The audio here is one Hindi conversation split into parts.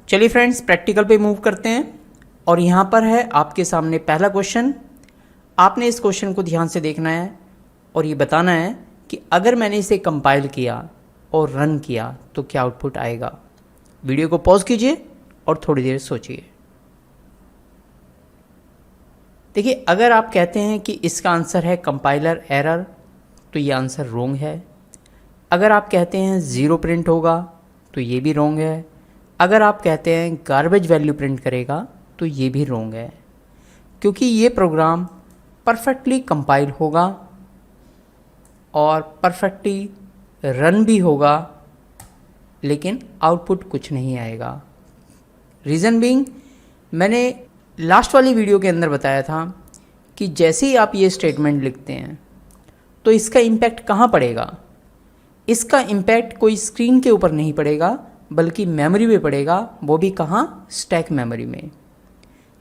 चलिए फ्रेंड्स, प्रैक्टिकल पे मूव करते हैं और यहाँ पर है आपके सामने पहला क्वेश्चन। आपने इस क्वेश्चन को ध्यान से देखना है और ये बताना है कि अगर मैंने इसे कंपाइल किया और रन किया तो क्या आउटपुट आएगा। वीडियो को पॉज कीजिए और थोड़ी देर सोचिए। देखिए, अगर आप कहते हैं कि इसका आंसर है कंपाइलर एरर तो ये आंसर रोंग है। अगर आप कहते हैं ज़ीरो प्रिंट होगा तो ये भी रोंग है। अगर आप कहते हैं गार्बेज वैल्यू प्रिंट करेगा तो ये भी रोंग है, क्योंकि ये प्रोग्राम परफेक्टली कंपाइल होगा और परफेक्टली रन भी होगा, लेकिन आउटपुट कुछ नहीं आएगा। रीज़न बीइंग, मैंने लास्ट वाली वीडियो के अंदर बताया था कि जैसे ही आप ये स्टेटमेंट लिखते हैं तो इसका इम्पैक्ट कहाँ पड़ेगा। इसका इम्पैक्ट कोई स्क्रीन के ऊपर नहीं पड़ेगा, बल्कि मेमोरी में पड़ेगा। वो भी कहाँ? स्टैक मेमोरी में।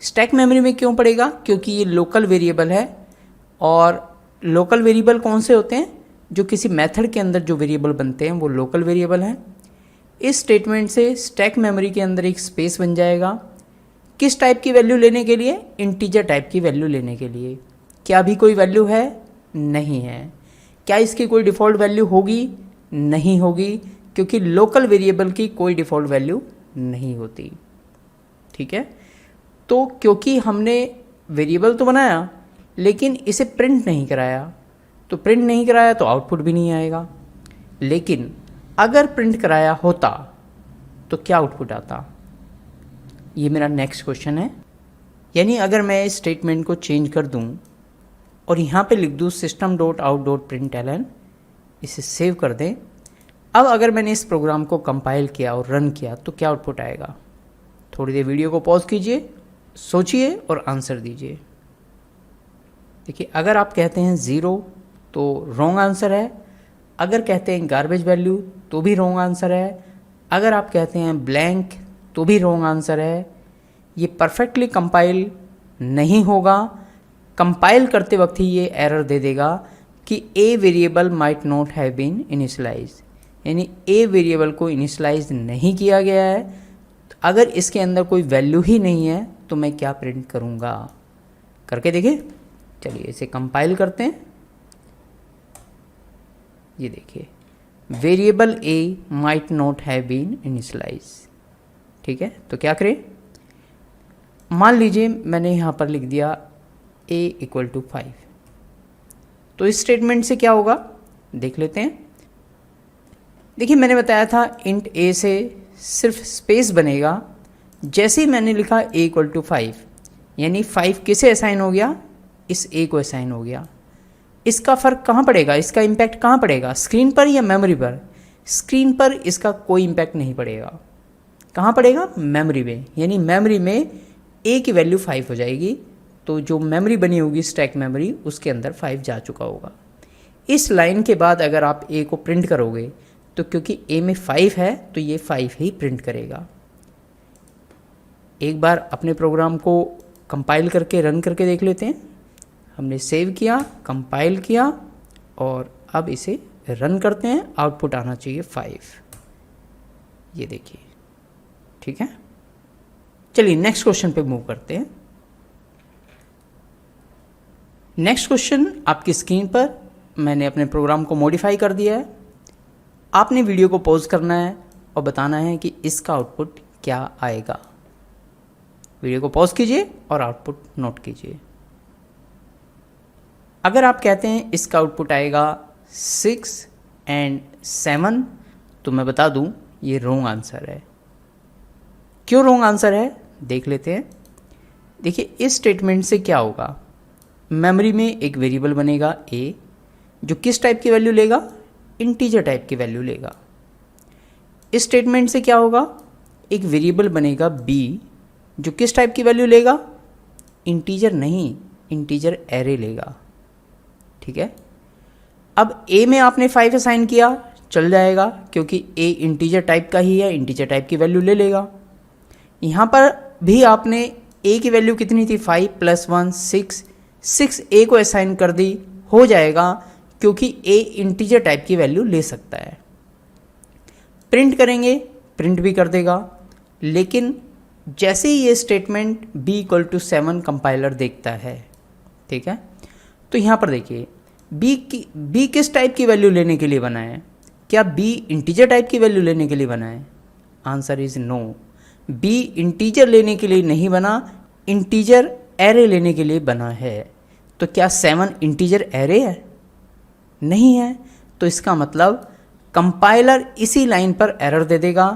स्टैक मेमोरी में क्यों पड़ेगा? क्योंकि ये लोकल वेरिएबल है, और लोकल वेरिएबल कौन से होते हैं? जो किसी मेथड के अंदर जो वेरिएबल बनते हैं वो लोकल वेरिएबल हैं। इस स्टेटमेंट से स्टैक मेमोरी के अंदर एक स्पेस बन जाएगा। किस टाइप की वैल्यू लेने के लिए? इंटीजर टाइप की वैल्यू लेने के लिए। क्या अभी कोई वैल्यू है? नहीं है। क्या इसकी कोई डिफ़ॉल्ट वैल्यू होगी? नहीं होगी, क्योंकि लोकल वेरिएबल की कोई डिफ़ॉल्ट वैल्यू नहीं होती। ठीक है, तो क्योंकि हमने वेरिएबल तो बनाया लेकिन इसे प्रिंट नहीं कराया, तो प्रिंट नहीं कराया तो आउटपुट भी नहीं आएगा। लेकिन अगर प्रिंट कराया होता तो क्या आउटपुट आता? ये मेरा नेक्स्ट क्वेश्चन है। यानी अगर मैं इस स्टेटमेंट को चेंज कर दूं और यहाँ पे लिख दूं system.out.println, इसे सेव कर दें। अब अगर मैंने इस प्रोग्राम को कंपाइल किया और रन किया तो क्या आउटपुट आएगा? थोड़ी देर वीडियो को पॉज कीजिए, सोचिए और आंसर दीजिए। देखिए, अगर आप कहते हैं ज़ीरो तो रॉन्ग आंसर है। अगर कहते हैं गार्बेज वैल्यू तो भी रॉन्ग आंसर है। अगर आप कहते हैं ब्लैंक तो भी रॉन्ग आंसर है। ये परफेक्टली कंपाइल नहीं होगा। कंपाइल करते वक्त ही ये एरर दे देगा कि a variable might not have been initialize, यानी ए वेरिएबल को इनिशियलाइज नहीं किया गया है। तो अगर इसके अंदर कोई वैल्यू ही नहीं है तो मैं क्या प्रिंट करूँगा? करके देखिए। चलिए इसे कंपाइल करते हैं। ये देखिए, variable a might not have been initialize. ठीक है, तो क्या करें? मान लीजिए मैंने यहाँ पर लिख दिया a = 5, तो इस स्टेटमेंट से क्या होगा देख लेते हैं। देखिए, मैंने बताया था इंट a से सिर्फ स्पेस बनेगा। जैसे ही मैंने लिखा a = 5, यानी 5 किसे असाइन हो गया? इस a को असाइन हो गया। इसका फ़र्क कहाँ पड़ेगा? इसका इम्पैक्ट कहाँ पड़ेगा? स्क्रीन पर या मेमोरी पर? स्क्रीन पर इसका कोई इम्पैक्ट नहीं पड़ेगा। कहाँ पड़ेगा? मेमोरी में। यानी मेमोरी में a की वैल्यू 5 हो जाएगी, तो जो मेमोरी बनी होगी स्टैक मेमोरी, उसके अंदर 5 जा चुका होगा। इस लाइन के बाद अगर आप a को प्रिंट करोगे तो क्योंकि a में 5 है तो ये 5 ही प्रिंट करेगा। एक बार अपने प्रोग्राम को कंपाइल करके रन करके देख लेते हैं। हमने सेव किया, कंपाइल किया और अब इसे रन करते हैं। आउटपुट आना चाहिए 5। ये देखिए, ठीक है। चलिए नेक्स्ट क्वेश्चन पे मूव करते हैं। नेक्स्ट क्वेश्चन आपकी स्क्रीन पर मैंने अपने प्रोग्राम को मॉडिफाई कर दिया है। आपने वीडियो को पॉज करना है और बताना है कि इसका आउटपुट क्या आएगा। वीडियो को पॉज कीजिए और आउटपुट नोट कीजिए। अगर आप कहते हैं इसका आउटपुट आएगा 6 और 7, तो मैं बता दूं ये रॉन्ग आंसर है। क्यों रॉन्ग आंसर है देख लेते हैं। देखिए, इस स्टेटमेंट से क्या होगा? मेमोरी में एक वेरिएबल बनेगा a, जो किस टाइप की वैल्यू लेगा? इंटीजर टाइप की वैल्यू लेगा। इस स्टेटमेंट से क्या होगा? एक वेरिएबल बनेगा b, जो किस टाइप की वैल्यू लेगा? इंटीजर नहीं, इंटीजर एरे लेगा। ठीक है, अब a में आपने 5 असाइन किया, चल जाएगा, क्योंकि a इंटीजर टाइप का ही है, इंटीजर टाइप की वैल्यू ले लेगा। यहाँ पर भी आपने a की वैल्यू कितनी थी? 5 + 1 6 a को असाइन कर दी, हो जाएगा, क्योंकि a इंटीजर टाइप की वैल्यू ले सकता है। प्रिंट करेंगे, प्रिंट भी कर देगा। लेकिन जैसे ही ये statement b equal to 7 compiler देखता है, ठीक है, तो यहाँ पर देखिए b किस टाइप की वैल्यू लेने के लिए बना है? क्या b इंटीजर टाइप की वैल्यू लेने के लिए बना है? Answer is no. b integer लेने के लिए नहीं बना, इंटीजर एरे लेने के लिए बना है। तो क्या 7 इंटीजर एरे है? नहीं है। तो इसका मतलब कंपाइलर इसी लाइन पर एरर दे देगा,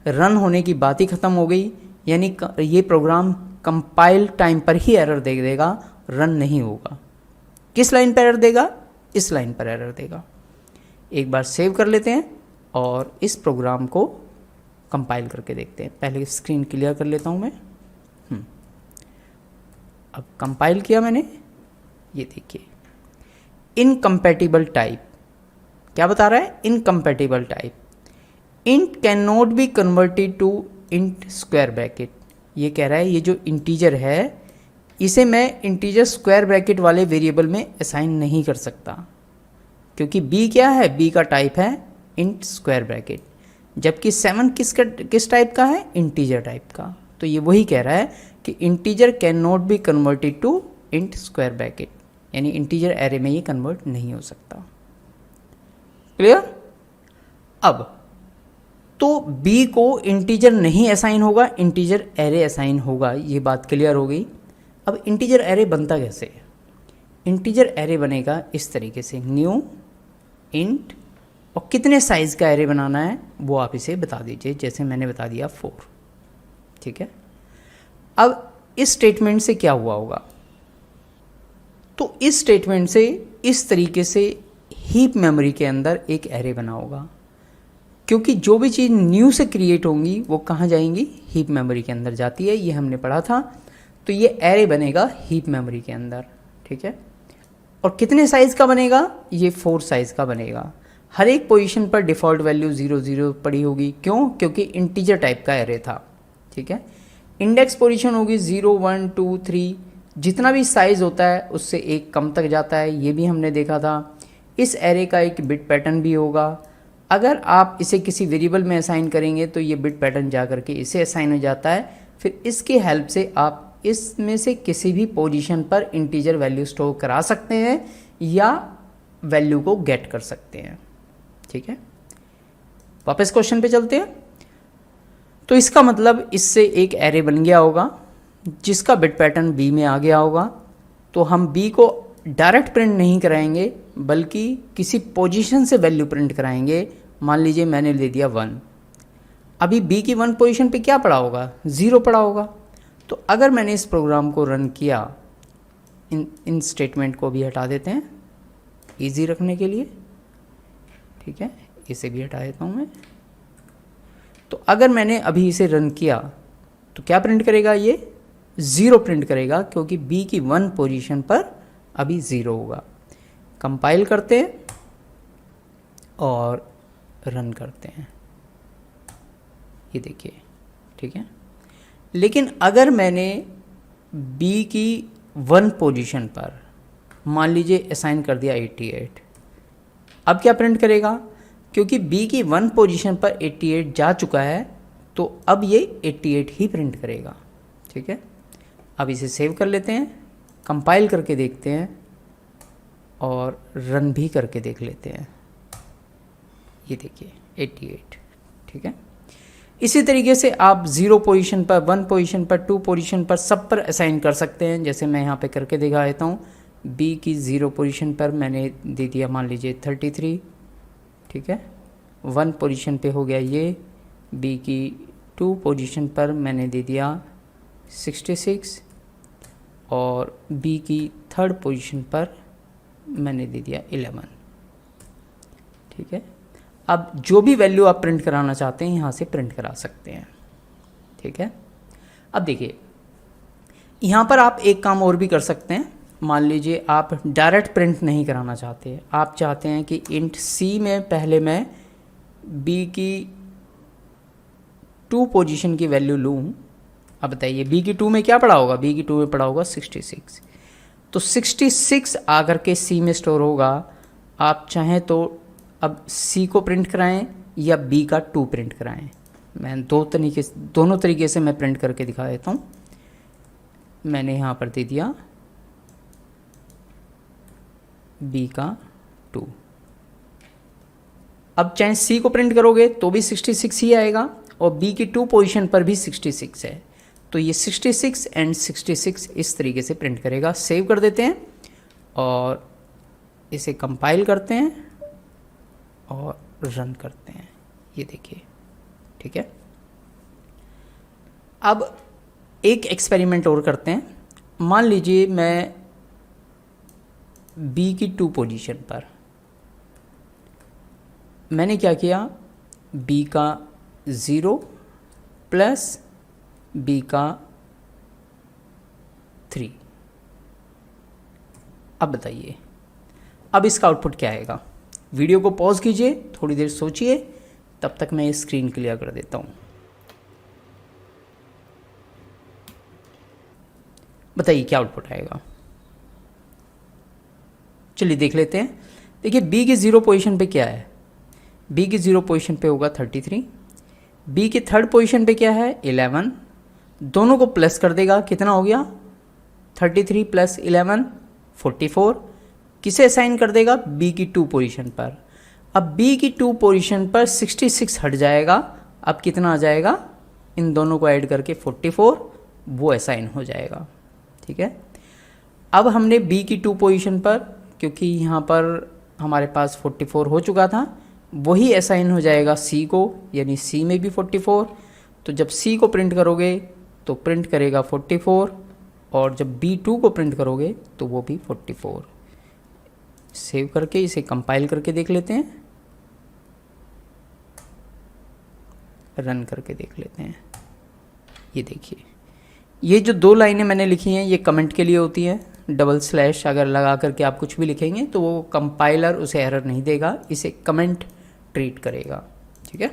रन होने की बात ही ख़त्म हो गई। यानी ये प्रोग्राम कंपाइल टाइम पर ही एरर दे देगा, रन नहीं होगा। किस लाइन पर एरर देगा? इस लाइन पर एरर देगा। एक बार सेव कर लेते हैं और इस प्रोग्राम को कंपाइल करके देखते हैं। पहले स्क्रीन क्लियर कर लेता हूँ मैं। अब कंपाइल किया मैंने, ये देखिए इनकम्पैटिबल टाइप क्या बता रहा है? Incompatible type, int can not be converted to int square bracket. ये कह रहा है ये जो इंटीजर है इसे मैं इंटीजर स्क्वायर ब्रैकेट वाले वेरिएबल में असाइन नहीं कर सकता, क्योंकि b क्या है? b का टाइप है इंट स्क्वायर ब्रैकेट, जबकि 7 किस टाइप का है? इंटीजर टाइप का। तो ये वही कह रहा है कि integer can not be converted to int square bracket, यानी इंटीजर एरे में ये कन्वर्ट नहीं हो सकता। क्लियर? अब तो b को इंटीजर नहीं असाइन होगा, इंटीजर एरे असाइन होगा, ये बात क्लियर हो गई। अब इंटीजर एरे बनता कैसे है? इंटीजर एरे बनेगा इस तरीके से, न्यू इंट, और कितने साइज़ का एरे बनाना है वो आप इसे बता दीजिए, जैसे मैंने बता दिया 4, ठीक है। अब इस स्टेटमेंट से क्या हुआ होगा? तो इस स्टेटमेंट से इस तरीके से हीप मेमोरी के अंदर एक एरे बना होगा, क्योंकि जो भी चीज़ न्यू से क्रिएट होंगी वो कहाँ जाएंगी? हीप मेमोरी के अंदर जाती है, ये हमने पढ़ा था। तो ये एरे बनेगा हीप मेमोरी के अंदर, ठीक है। और कितने साइज़ का बनेगा? ये 4 साइज़ का बनेगा। हर एक पोजीशन पर डिफ़ॉल्ट वैल्यू 0 0 पड़ी होगी। क्यों? क्योंकि इंटीजर टाइप का एरे था, ठीक है। इंडेक्स पोजीशन होगी 0 1 2 3, जितना भी साइज़ होता है उससे एक कम तक जाता है, ये भी हमने देखा था। इस एरे का एक बिट पैटर्न भी होगा। अगर आप इसे किसी वेरिएबल में असाइन करेंगे तो ये बिट पैटर्न जा करके इसे असाइन हो जाता है। फिर इसकी हेल्प से आप इसमें से किसी भी पोजीशन पर इंटीजर वैल्यू स्टोर करा सकते हैं या वैल्यू को गेट कर सकते हैं, ठीक है। वापस क्वेश्चन पे चलते हैं। तो इसका मतलब इससे एक एरे बन गया होगा जिसका बिट पैटर्न b में आ गया होगा। तो हम b को डायरेक्ट प्रिंट नहीं कराएंगे, बल्कि किसी पोजीशन से वैल्यू प्रिंट कराएंगे। मान लीजिए मैंने ले दिया 1, अभी b की 1 पोजीशन पे क्या पड़ा होगा? 0 पड़ा होगा। तो अगर मैंने इस प्रोग्राम को रन किया, इन स्टेटमेंट को भी हटा देते हैं इजी रखने के लिए, ठीक है, इसे भी हटा देता हूँ मैं। तो अगर मैंने अभी इसे रन किया तो क्या प्रिंट करेगा? ये 0 प्रिंट करेगा, क्योंकि b की 1 पोजीशन पर अभी 0 होगा। कंपाइल करते हैं और रन करते हैं, ये देखिए, ठीक है। लेकिन अगर मैंने b की 1 पोजीशन पर मान लीजिए असाइन कर दिया 88, अब क्या प्रिंट करेगा? क्योंकि b की 1 पोजीशन पर 88 जा चुका है, तो अब ये 88 ही प्रिंट करेगा, ठीक है। अब इसे सेव कर लेते हैं, कंपाइल करके देखते हैं और रन भी करके देख लेते हैं। ये देखिए 88, ठीक है। इसी तरीके से आप 0 पोजीशन पर, 1 पोजीशन पर, 2 पोजीशन पर, सब पर असाइन कर सकते हैं। जैसे मैं यहाँ पे करके दिखा देता हूँ। b की 0 पोजीशन पर मैंने दे दिया मान लीजिए 33, ठीक है। 1 पोजीशन पे हो गया ये। b की 2 पोजीशन पर मैंने दे दिया 66 और b की 3rd पोजीशन पर मैंने दे दिया 11, ठीक है। अब जो भी वैल्यू आप प्रिंट कराना चाहते हैं यहाँ से प्रिंट करा सकते हैं, ठीक है। अब देखिए यहाँ पर आप एक काम और भी कर सकते हैं। मान लीजिए आप डायरेक्ट प्रिंट नहीं कराना चाहते, आप चाहते हैं कि इंट c में पहले मैं b की 2 पोजीशन की वैल्यू लूँ। अब बताइए b की 2 में क्या पड़ा होगा? b की 2 में पड़ा होगा 66, तो 66 आकर के c में स्टोर होगा। आप चाहें तो अब c को प्रिंट कराएं या b का 2 प्रिंट कराएं, मैं दोनों तरीके से मैं प्रिंट करके दिखा देता हूँ। मैंने यहाँ पर दे दिया b का 2। अब चाहे c को प्रिंट करोगे तो भी 66 ही आएगा और b की 2 पोजीशन पर भी 66 है, तो ये 66 एंड 66 इस तरीके से प्रिंट करेगा। सेव कर देते हैं और इसे कंपाइल करते हैं और रन करते हैं। ये देखिए, ठीक है। अब एक एक्सपेरिमेंट और करते हैं। मान लीजिए मैं b की 2 पोजीशन पर मैंने क्या किया, b का 0 प्लस b का 3। अब बताइए, अब इसका आउटपुट क्या आएगा? वीडियो को पॉज कीजिए, थोड़ी देर सोचिए, तब तक मैं स्क्रीन क्लियर कर देता हूँ। बताइए क्या आउटपुट आएगा। चलिए देख लेते हैं। देखिए b की 0 पोजीशन पे क्या है, b की 0 पोजीशन पे होगा 33, b की 3rd पोजीशन पे क्या है 11, दोनों को प्लस कर देगा, कितना हो गया 33 प्लस 11 44। किसे असाइन कर देगा, b की 2 पोजीशन पर। अब b की 2 पोजीशन पर 66 हट जाएगा, अब कितना आ जाएगा, इन दोनों को ऐड करके 44, वो असाइन हो जाएगा। ठीक है। अब हमने b की 2 पोजीशन पर, क्योंकि यहाँ पर हमारे पास 44 हो चुका था, वही असाइन हो जाएगा c को, यानी c में भी 44। तो जब c को प्रिंट करोगे तो प्रिंट करेगा 44, और जब b2 को प्रिंट करोगे तो वो भी 44। सेव करके इसे कंपाइल करके देख लेते हैं, रन करके देख लेते हैं। ये देखिए, ये जो 2 लाइनें मैंने लिखी हैं ये कमेंट के लिए होती हैं। डबल स्लैश अगर लगा करके आप कुछ भी लिखेंगे तो वो कंपाइलर उसे एरर नहीं देगा, इसे कमेंट ट्रीट करेगा। ठीक है।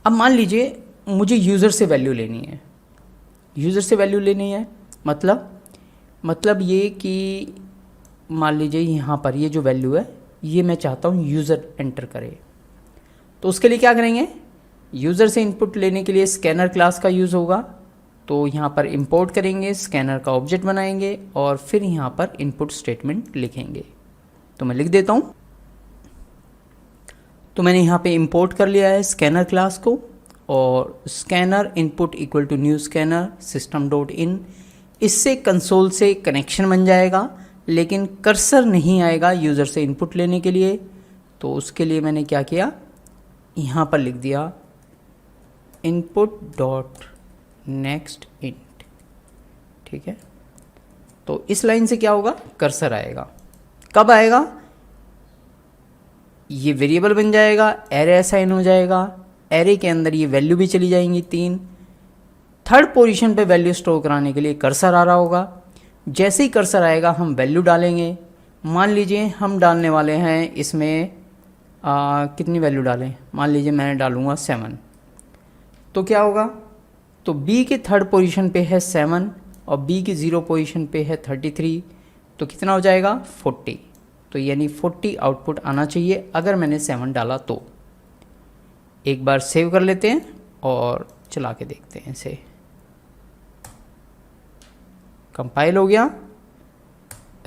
अब मान लीजिए मुझे यूज़र से वैल्यू लेनी है। यूज़र से वैल्यू लेनी है मतलब ये कि मान लीजिए यहाँ पर ये जो वैल्यू है ये मैं चाहता हूँ यूज़र एंटर करे। तो उसके लिए क्या करेंगे, यूज़र से इनपुट लेने के लिए स्कैनर क्लास का यूज़ होगा। तो यहाँ पर इंपोर्ट करेंगे, स्कैनर का ऑब्जेक्ट बनाएंगे और फिर यहाँ पर इनपुट स्टेटमेंट लिखेंगे। तो मैं लिख देता हूँ। तो मैंने यहाँ पे इंपोर्ट कर लिया है स्कैनर क्लास को, और scanner input equal to new scanner system dot in. इससे कंसोल से कनेक्शन बन जाएगा, लेकिन कर्सर नहीं आएगा यूज़र से इनपुट लेने के लिए। तो उसके लिए मैंने क्या किया, यहाँ पर लिख दिया इनपुट डॉट नेक्स्ट इंट। ठीक है। तो इस लाइन से क्या होगा, कर्सर आएगा। कब आएगा, ये वेरिएबल बन जाएगा, एरे असाइन हो जाएगा, एरे के अंदर ये वैल्यू भी चली जाएंगी 3। 3rd पोजीशन पे वैल्यू स्टोर कराने के लिए कर्सर आ रहा होगा। जैसे ही कर्सर आएगा हम वैल्यू डालेंगे। मान लीजिए हम डालने वाले हैं इसमें कितनी वैल्यू डालें, मान लीजिए मैं डालूँगा 7। तो क्या होगा, तो b के 3rd पोजीशन पे है 7 और b की 0 पोजीशन पे है 33, तो कितना हो जाएगा 40। तो यानी 40 आउटपुट आना चाहिए अगर मैंने 7 डाला तो। एक बार सेव कर लेते हैं और चला के देखते हैं इसे। कंपाइल हो गया,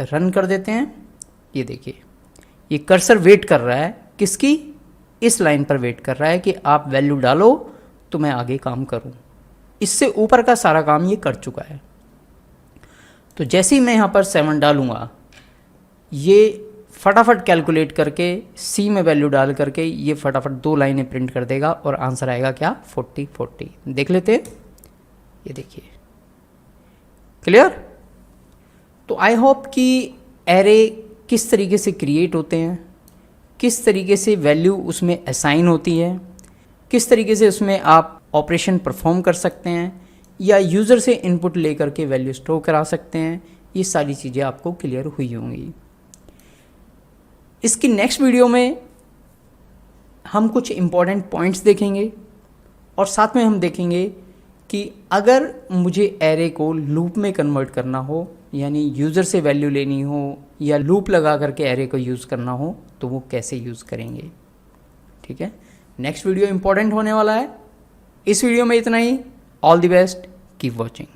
रन कर देते हैं। ये देखिए, ये कर्सर वेट कर रहा है, किसकी, इस लाइन पर वेट कर रहा है कि आप वैल्यू डालो तो मैं आगे काम करूं। इससे ऊपर का सारा काम ये कर चुका है। तो जैसे ही मैं यहाँ पर 7 डालूंगा, ये फटाफट कैलकुलेट करके सी में वैल्यू डाल करके ये फटाफट 2 लाइनें प्रिंट कर देगा और आंसर आएगा क्या, 40 40। देख लेते हैं, ये देखिए, क्लियर। तो आई होप कि एरे किस तरीके से क्रिएट होते हैं, किस तरीके से वैल्यू उसमें असाइन होती है, किस तरीके से उसमें आप ऑपरेशन परफॉर्म कर सकते हैं, या यूज़र से इनपुट लेकर के वैल्यू स्टोर करा सकते हैं, ये सारी चीज़ें आपको क्लियर हुई होंगी। इसकी नेक्स्ट वीडियो में हम कुछ इम्पॉर्टेंट पॉइंट्स देखेंगे और साथ में हम देखेंगे कि अगर मुझे एरे को लूप में कन्वर्ट करना हो, यानी यूज़र से वैल्यू लेनी हो या लूप लगा करके एरे को यूज़ करना हो, तो वो कैसे यूज़ करेंगे। ठीक है। नेक्स्ट वीडियो इम्पॉर्टेंट होने वाला है। इस वीडियो में इतना ही। All the best, keep watching.